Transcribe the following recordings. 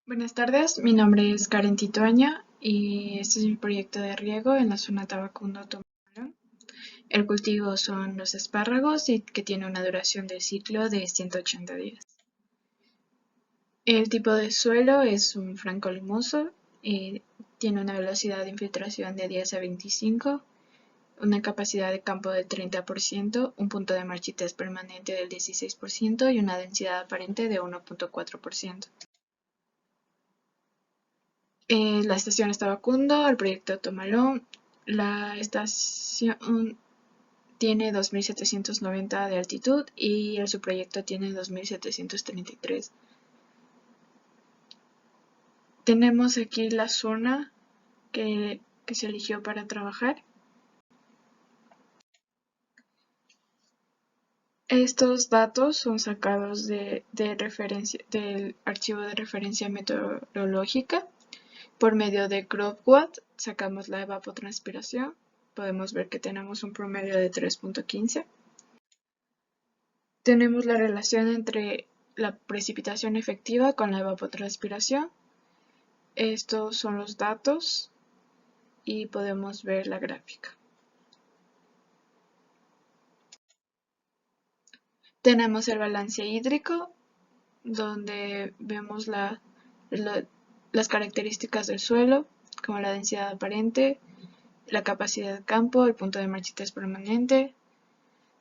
Buenas tardes, mi nombre es Karen Titoaña y este es mi proyecto de riego en la zona Tabacundo Tomalón. El cultivo son los espárragos y que tiene una duración de ciclo de 180 días. El tipo de suelo es un franco limoso, tiene una velocidad de infiltración de 10 a 25, una capacidad de campo del 30%, un punto de marchitez permanente del 16% y una densidad aparente de 1.4%. La estación está Tabacundo, el proyecto Tomalón. La estación tiene 2.790 de altitud y el subproyecto tiene 2.733. Tenemos aquí la zona que se eligió para trabajar. Estos datos son sacados del archivo de referencia meteorológica. Por medio de CropWatt sacamos la evapotranspiración. Podemos ver que tenemos un promedio de 3.15. Tenemos la relación entre la precipitación efectiva con la evapotranspiración. Estos son los datos y podemos ver la gráfica. Tenemos el balance hídrico, donde vemos las características del suelo, como la densidad aparente, la capacidad de campo, el punto de marchitez permanente.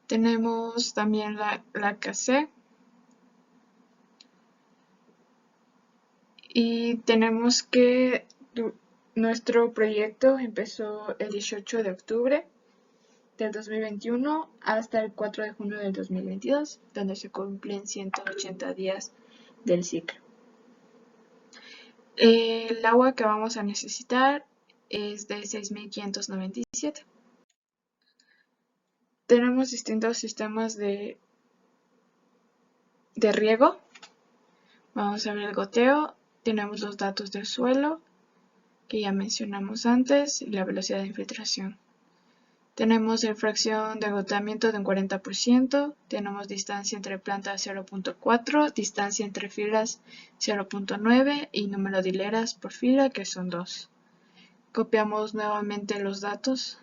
Tenemos también la KC y tenemos que nuestro proyecto empezó el 18 de octubre del 2021 hasta el 4 de junio del 2022, donde se cumplen 180 días del ciclo. El agua que vamos a necesitar es de 6.597. Tenemos distintos sistemas de riego. Vamos a ver el goteo. Tenemos los datos del suelo, que ya mencionamos antes, y la velocidad de infiltración. Tenemos fracción de agotamiento de un 40%, tenemos distancia entre plantas 0.4, distancia entre filas 0.9 y número de hileras por fila, que son 2. Copiamos nuevamente los datos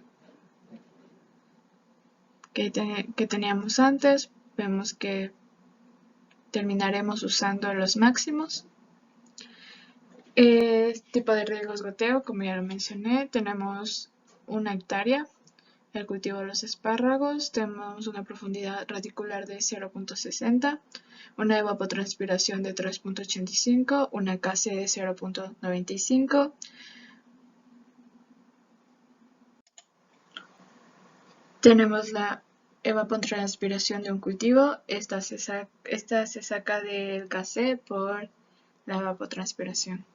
que teníamos antes. Vemos que terminaremos usando los máximos. Tipo de riegos goteo, como ya lo mencioné, tenemos 1 hectárea. El cultivo de los espárragos, tenemos una profundidad radicular de 0.60, una evapotranspiración de 3.85, una KC de 0.95. Tenemos la evapotranspiración de un cultivo, esta se saca del KC por la evapotranspiración.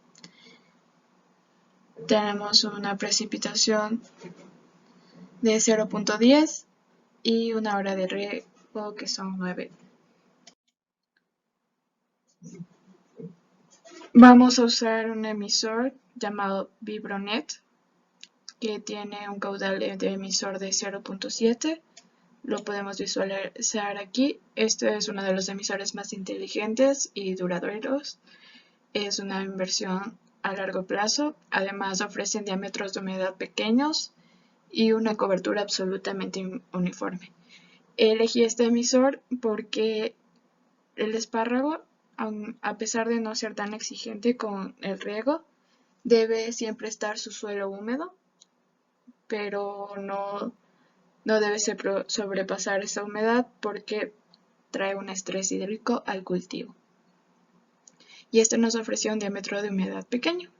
Tenemos una precipitación de 0.10 y una hora de riego que son 9. Vamos a usar un emisor llamado Vibronet, que tiene un caudal de emisor de 0.7. Lo podemos visualizar aquí. Este es uno de los emisores más inteligentes y duraderos. Es una inversión a largo plazo. Además, ofrecen diámetros de humedad pequeños y una cobertura absolutamente uniforme. Elegí este emisor porque el espárrago, a pesar de no ser tan exigente con el riego, debe siempre estar su suelo húmedo, pero no debe sobrepasar esa humedad porque trae un estrés hídrico al cultivo. Y este nos ofreció un diámetro de humedad pequeño.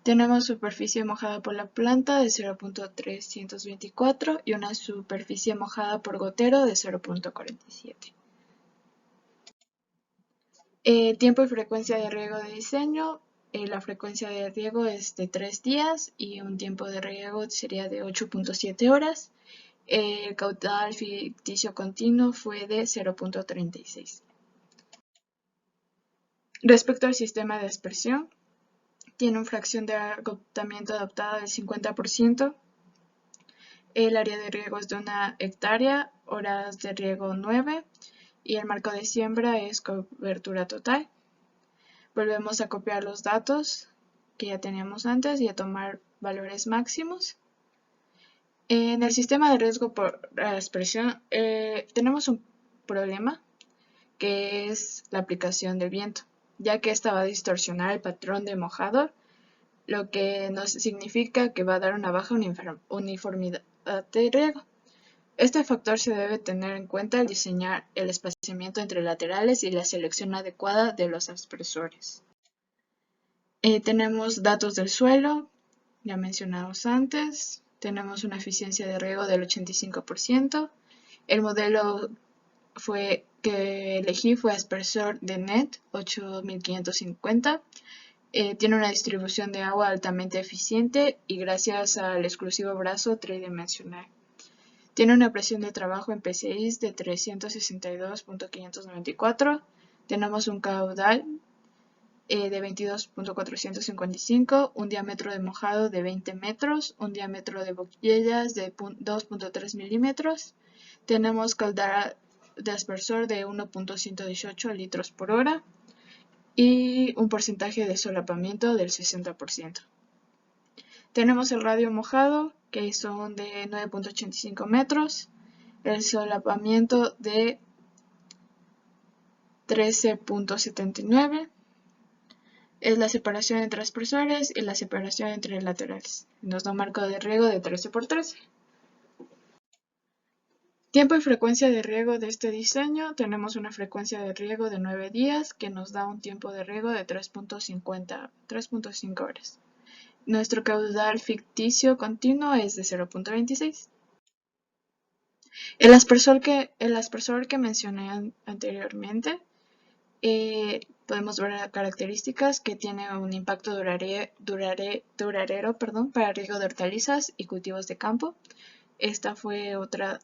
Tenemos superficie mojada por la planta de 0.324 y una superficie mojada por gotero de 0.47. Tiempo y frecuencia de riego de diseño. La frecuencia de riego es de 3 días y un tiempo de riego sería de 8.7 horas. El caudal ficticio continuo fue de 0.36. Respecto al sistema de aspersión, tiene una fracción de agotamiento adaptada del 50%. El área de riego es de 1 hectárea, horas de riego 9 y el marco de siembra es cobertura total. Volvemos a copiar los datos que ya teníamos antes y a tomar valores máximos. En el sistema de riesgo por aspersión tenemos un problema, que es la aplicación del viento, ya que esta va a distorsionar el patrón de mojado, lo que nos significa que va a dar una baja uniformidad de riego. Este factor se debe tener en cuenta al diseñar el espaciamiento entre laterales y la selección adecuada de los aspersores. Tenemos datos del suelo, ya mencionados antes. Tenemos una eficiencia de riego del 85%. El modelo que elegí fue aspersor de NET 8550. Tiene una distribución de agua altamente eficiente y gracias al exclusivo brazo tridimensional. Tiene una presión de trabajo en PCI de 362.594. Tenemos un caudal de 22.455, un diámetro de mojado de 20 metros, un diámetro de boquillas de 2.3 milímetros. Tenemos caudal de aspersor de 1.118 litros por hora y un porcentaje de solapamiento del 60%. Tenemos el radio mojado, que son de 9.85 metros, el solapamiento de 13.79, es la separación entre aspersores y la separación entre laterales. Nos da un marco de riego de 13 por 13. Tiempo y frecuencia de riego de este diseño. Tenemos una frecuencia de riego de 9 días que nos da un tiempo de riego de 3.5 horas. Nuestro caudal ficticio continuo es de 0.26. El aspersor que mencioné anteriormente, podemos ver las características que tiene un impacto duradero para riego de hortalizas y cultivos de campo. Esta fue otra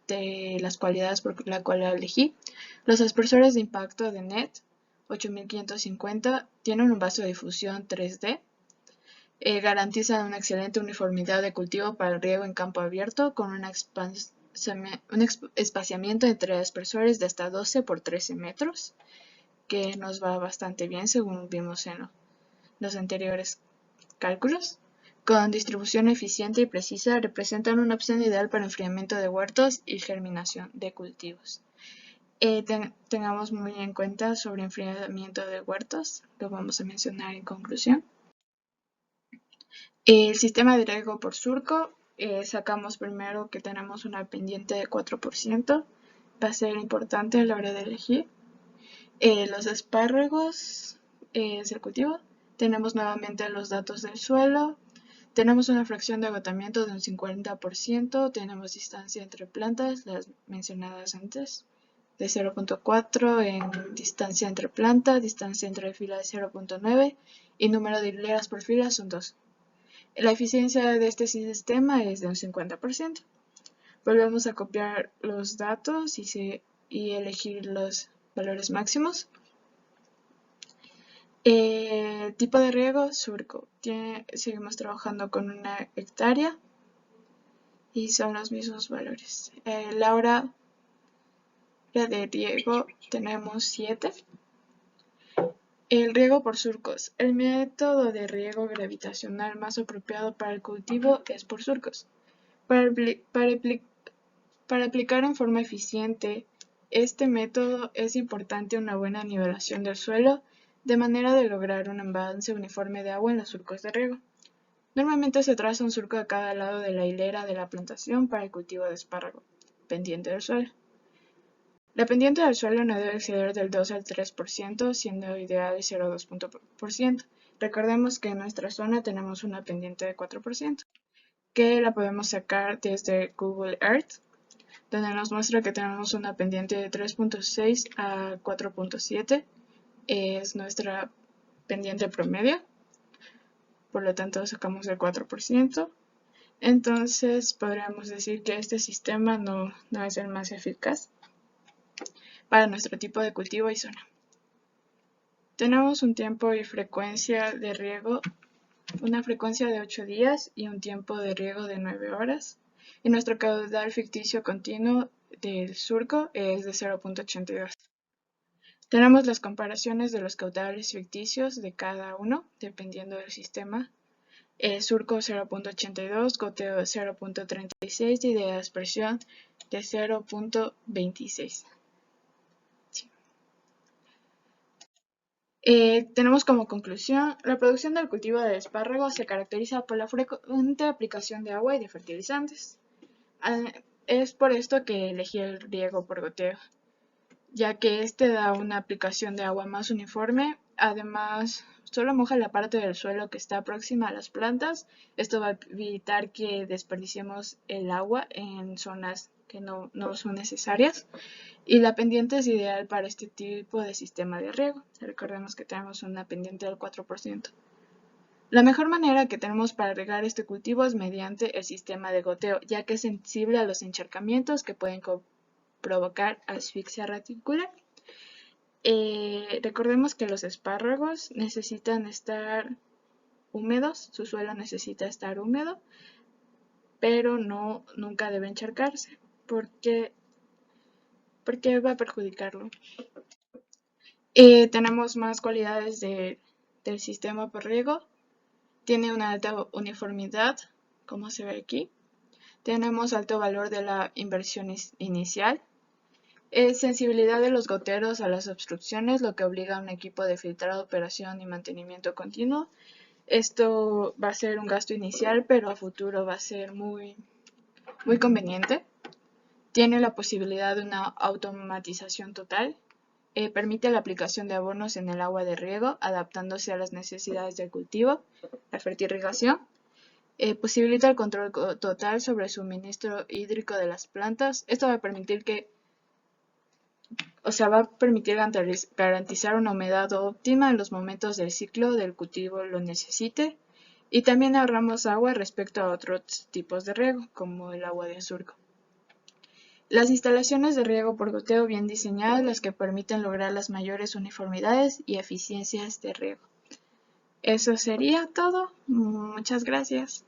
de las cualidades por la cual la elegí. Los aspersores de impacto de NET 8550 tienen un vaso de difusión 3D. Garantizan una excelente uniformidad de cultivo para el riego en campo abierto con un espaciamiento entre aspersores de hasta 12 por 13 metros, que nos va bastante bien según vimos en los anteriores cálculos. Con distribución eficiente y precisa, representan una opción ideal para enfriamiento de huertos y germinación de cultivos. Tengamos muy en cuenta sobre enfriamiento de huertos, lo vamos a mencionar en conclusión. El sistema de riego por surco, sacamos primero que tenemos una pendiente de 4%, va a ser importante a la hora de elegir. Los espárragos es el cultivo. Tenemos nuevamente los datos del suelo. Tenemos una fracción de agotamiento de un 50%. Tenemos distancia entre plantas, las mencionadas antes, de 0.4 en distancia entre planta, distancia entre filas de 0.9 y número de hileras por fila son 2. La eficiencia de este sistema es de un 50%. Volvemos a copiar los datos y elegir los valores máximos. Tipo de riego, surco. Seguimos trabajando con 1 hectárea y son los mismos valores. La hora de riego tenemos 7. El riego por surcos. El método de riego gravitacional más apropiado para el cultivo es por surcos. Para aplicar en forma eficiente este método es importante una buena nivelación del suelo, de manera de lograr un avance uniforme de agua en los surcos de riego. Normalmente se traza un surco a cada lado de la hilera de la plantación para el cultivo de espárrago, pendiente del suelo. La pendiente del suelo no debe exceder del 2 al 3%, siendo ideal el 0,2%. Recordemos que en nuestra zona tenemos una pendiente de 4%, que la podemos sacar desde Google Earth, donde nos muestra que tenemos una pendiente de 3.6 a 4.7, es nuestra pendiente promedio, por lo tanto sacamos el 4%. Entonces podríamos decir que este sistema no es el más eficaz para nuestro tipo de cultivo y zona. Tenemos un tiempo y frecuencia de riego, una frecuencia de 8 días y un tiempo de riego de 9 horas. Y nuestro caudal ficticio continuo del surco es de 0.82. Tenemos las comparaciones de los caudales ficticios de cada uno, dependiendo del sistema. Surco 0.82, goteo 0.36 y de aspersión de 0.26. Tenemos como conclusión, la producción del cultivo de espárragos se caracteriza por la frecuente aplicación de agua y de fertilizantes. Es por esto que elegí el riego por goteo, ya que este da una aplicación de agua más uniforme. Además, solo moja la parte del suelo que está próxima a las plantas. Esto va a evitar que desperdiciemos el agua en zonas que no son necesarias. Y la pendiente es ideal para este tipo de sistema de riego. Recordemos que tenemos una pendiente del 4%. La mejor manera que tenemos para regar este cultivo es mediante el sistema de goteo, ya que es sensible a los encharcamientos que pueden provocar asfixia reticular. Recordemos que los espárragos necesitan estar húmedos, su suelo necesita estar húmedo, pero nunca debe encharcarse, porque va a perjudicarlo. Tenemos más cualidades del sistema por riego. Tiene una alta uniformidad, como se ve aquí. Tenemos alto valor de la inversión inicial. Sensibilidad de los goteros a las obstrucciones, lo que obliga a un equipo de filtrado, operación y mantenimiento continuo. Esto va a ser un gasto inicial, pero a futuro va a ser muy conveniente. Tiene la posibilidad de una automatización total. Permite la aplicación de abonos en el agua de riego, adaptándose a las necesidades del cultivo, la fertirrigación. Posibilita el control total sobre el suministro hídrico de las plantas. Esto va a permitir garantizar una humedad óptima en los momentos del ciclo del cultivo lo necesite. Y también ahorramos agua respecto a otros tipos de riego, como el agua de surco. Las instalaciones de riego por goteo bien diseñadas las que permiten lograr las mayores uniformidades y eficiencias de riego. Eso sería todo. Muchas gracias.